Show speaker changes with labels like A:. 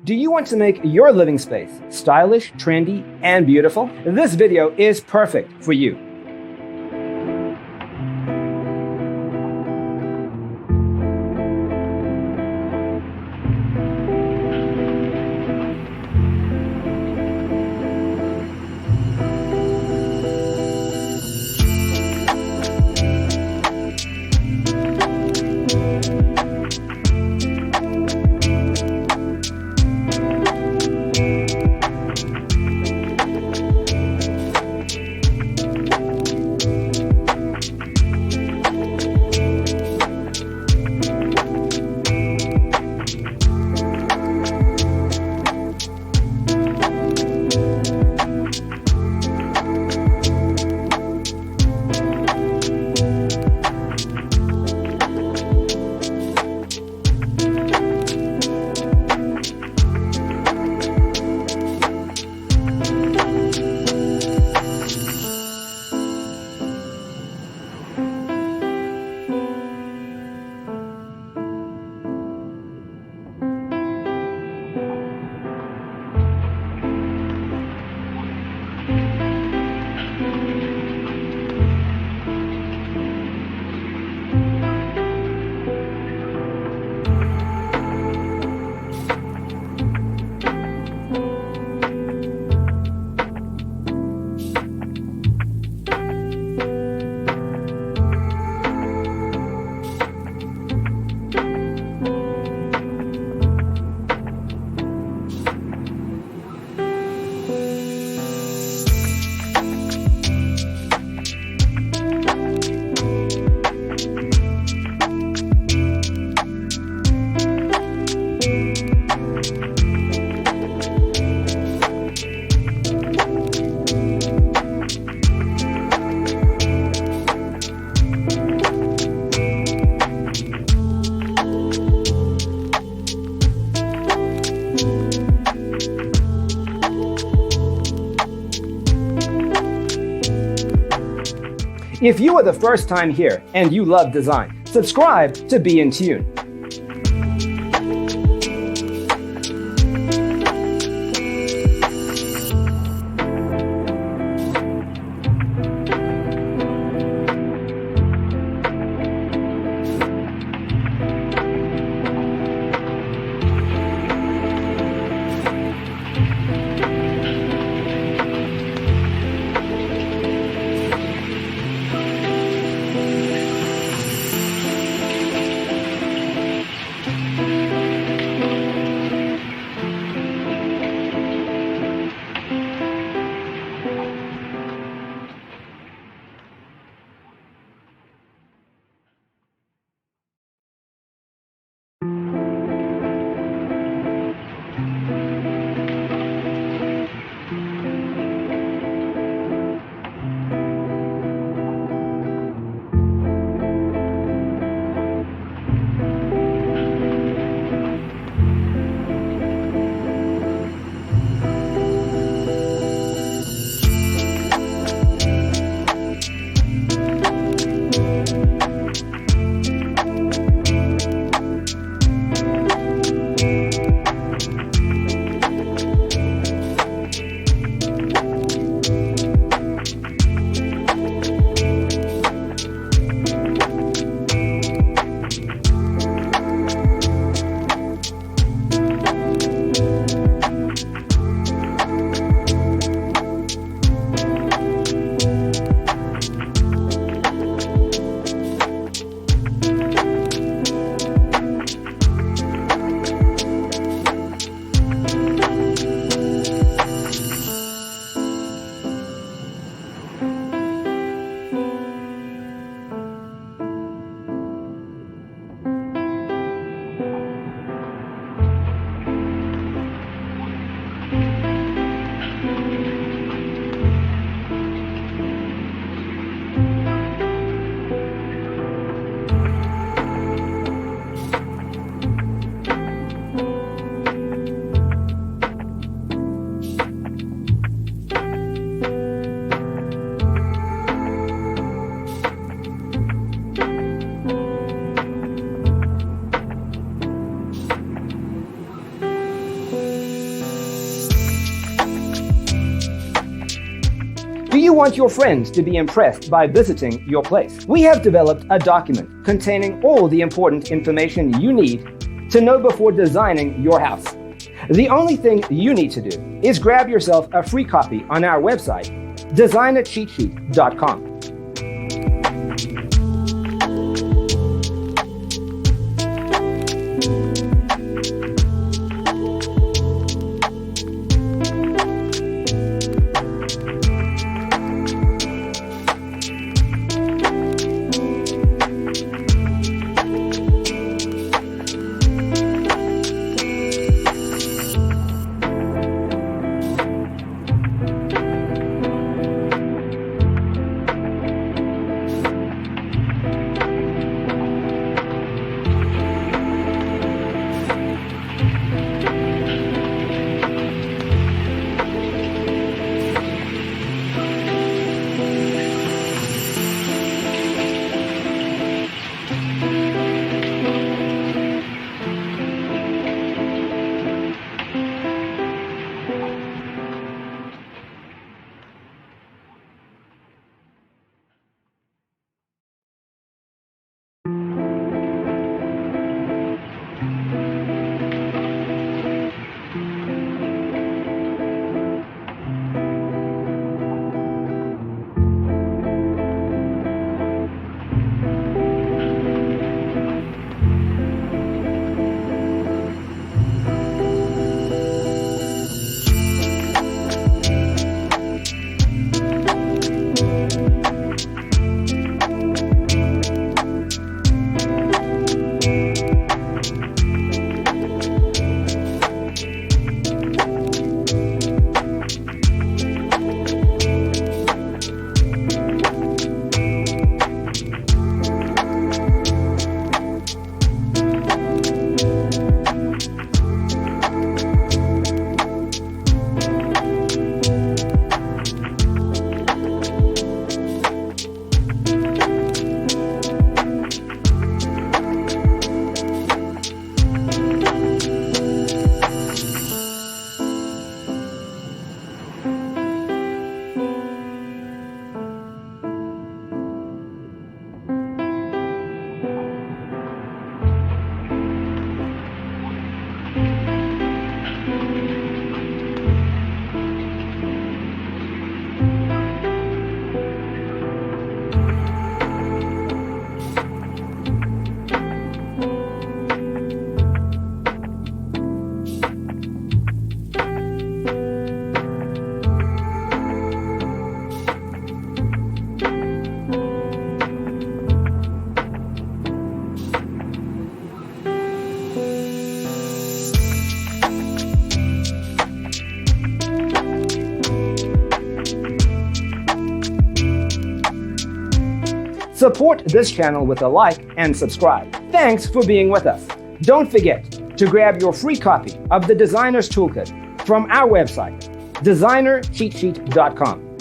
A: Do you want to make your living space stylish, trendy, and beautiful? This video is perfect for you. If you are the first time here and you love design, subscribe to Be in Tune. You want your friends to be impressed by visiting your place. We have developed a document containing all the important information you need to know before designing your house. The only thing you need to do is grab yourself a free copy on our website, designercheatsheet.com. Support this channel with a like and subscribe. Thanks for being with us. Don't forget to grab your free copy of the Designer's Toolkit from our website, designercheatsheet.com.